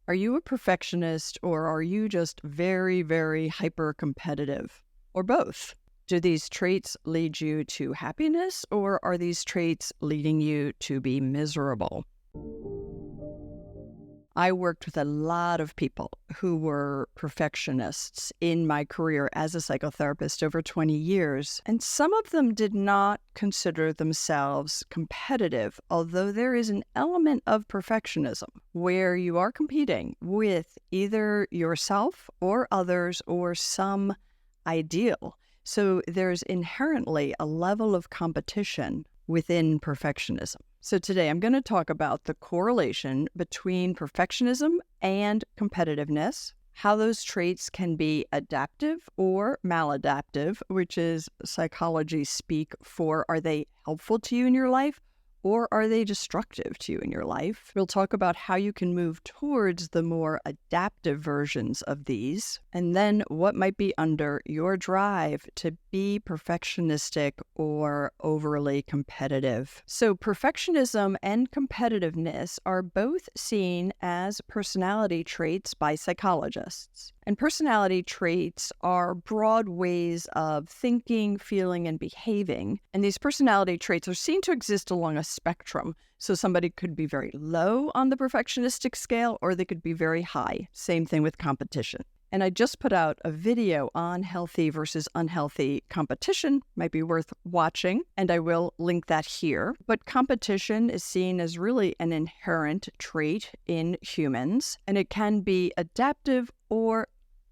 Are you a perfectionist or are you just very, very hyper competitive? Or both? Do these traits lead you to happiness or are these traits leading you to be miserable? I worked with a lot of people who were perfectionists in my career as a psychotherapist over 20 years, and some of them did not consider themselves competitive, although there is an element of perfectionism where you are competing with either yourself or others or some ideal. So there's inherently a level of competition within perfectionism. So today I'm going to talk about the correlation between perfectionism and competitiveness, how those traits can be adaptive or maladaptive, which is psychology speak for are they helpful to you in your life or are they destructive to you in your life? We'll talk about how you can move towards the more adaptive versions of these, and then what might be under your drive to be perfectionistic or overly competitive. So perfectionism and competitiveness are both seen as personality traits by psychologists. And personality traits are broad ways of thinking, feeling, and behaving. And these personality traits are seen to exist along a spectrum. So somebody could be very low on the perfectionistic scale, or they could be very high. Same thing with competition. And I just put out a video on healthy versus unhealthy competition. Might be worth watching, and I will link that here. But competition is seen as really an inherent trait in humans, and it can be adaptive or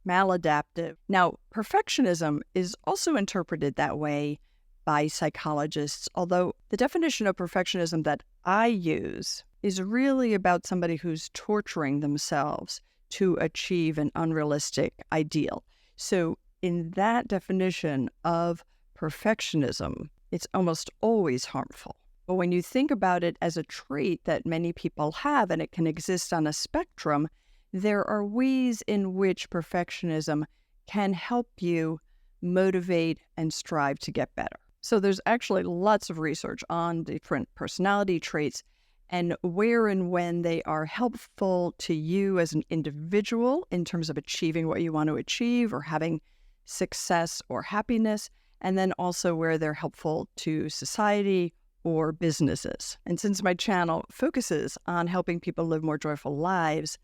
maladaptive. Now, perfectionism is also interpreted that way by psychologists, although the definition of perfectionism that I use is really about somebody who's torturing themselves to achieve an unrealistic ideal. So in that definition of perfectionism, it's almost always harmful. But when you think about it as a trait that many people have, and it can exist on a spectrum, there are ways in which perfectionism can help you motivate and strive to get better. So there's actually lots of research on different personality traits and where and when they are helpful to you as an individual in terms of achieving what you want to achieve or having success or happiness, and then also where they're helpful to society or businesses. And since my channel focuses on helping people live more joyful lives,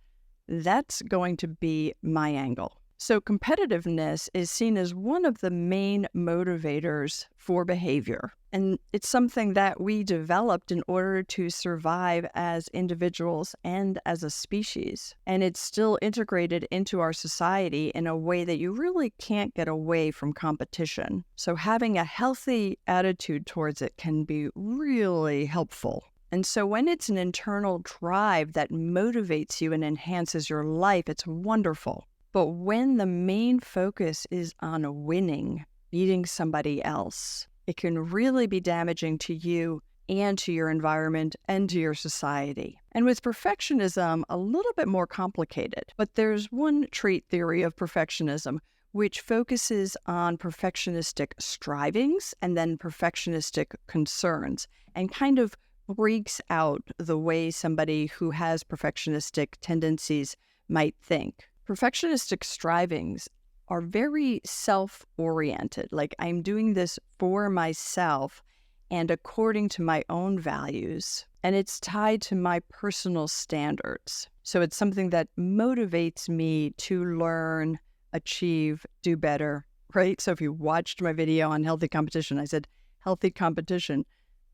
that's going to be my angle. So competitiveness is seen as one of the main motivators for behavior. And it's something that we developed in order to survive as individuals and as a species. And it's still integrated into our society in a way that you really can't get away from competition. So having a healthy attitude towards it can be really helpful. And so when it's an internal drive that motivates you and enhances your life, it's wonderful. But when the main focus is on winning, beating somebody else, it can really be damaging to you and to your environment and to your society. And with perfectionism, a little bit more complicated. But there's one trait theory of perfectionism which focuses on perfectionistic strivings and then perfectionistic concerns and kind of breaks out the way somebody who has perfectionistic tendencies might think. Perfectionistic strivings are very self-oriented, like I'm doing this for myself and according to my own values, and it's tied to my personal standards. So it's something that motivates me to learn, achieve, do better, right? So if you watched my video on healthy competition, I said healthy competition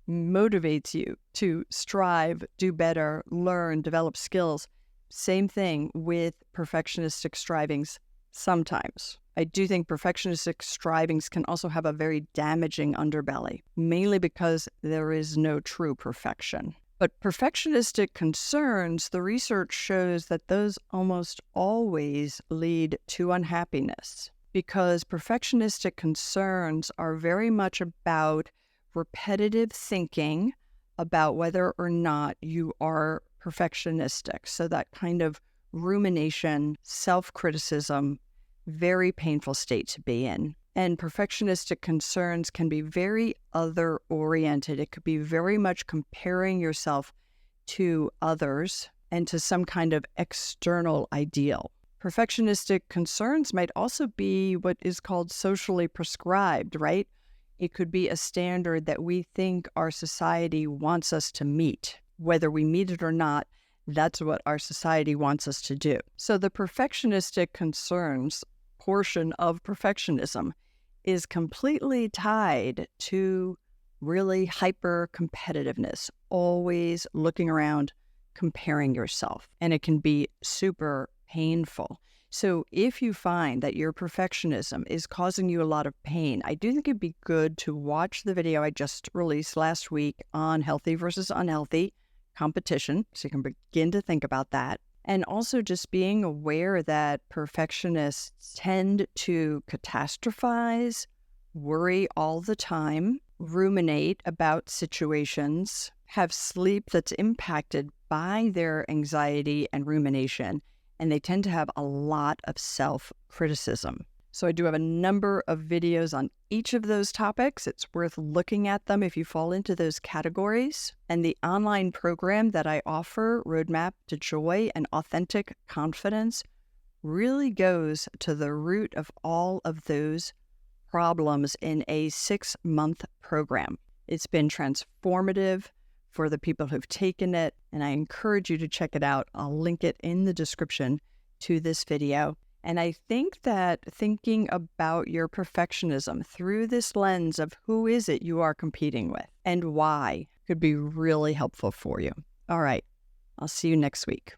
motivates you to strive, do better, learn, develop skills. Same thing with perfectionistic strivings sometimes. I do think perfectionistic strivings can also have a very damaging underbelly, mainly because there is no true perfection. But perfectionistic concerns, the research shows that those almost always lead to unhappiness because perfectionistic concerns are very much about repetitive thinking about whether or not you are perfectionistic. So that kind of rumination, self-criticism, very painful state to be in. And perfectionistic concerns can be very other-oriented. It could be very much comparing yourself to others and to some kind of external ideal. Perfectionistic concerns might also be what is called socially prescribed, right? It could be a standard that we think our society wants us to meet. Whether we meet it or not, that's what our society wants us to do. So the perfectionistic concerns portion of perfectionism is completely tied to really hyper competitiveness, always looking around, comparing yourself. And it can be super painful. So if you find that your perfectionism is causing you a lot of pain, I do think it'd be good to watch the video I just released last week on healthy versus unhealthy competition. So you can begin to think about that. And also just being aware that perfectionists tend to catastrophize, worry all the time, ruminate about situations, have sleep that's impacted by their anxiety and rumination, and they tend to have a lot of self-criticism. So I do have a number of videos on each of those topics. It's worth looking at them if you fall into those categories. And the online program that I offer, Roadmap to Joy and Authentic Confidence, really goes to the root of all of those problems in a 6-month program. It's been transformative for the people who've taken it, and I encourage you to check it out. I'll link it in the description to this video. And I think that thinking about your perfectionism through this lens of who is it you are competing with and why could be really helpful for you. All right, I'll see you next week.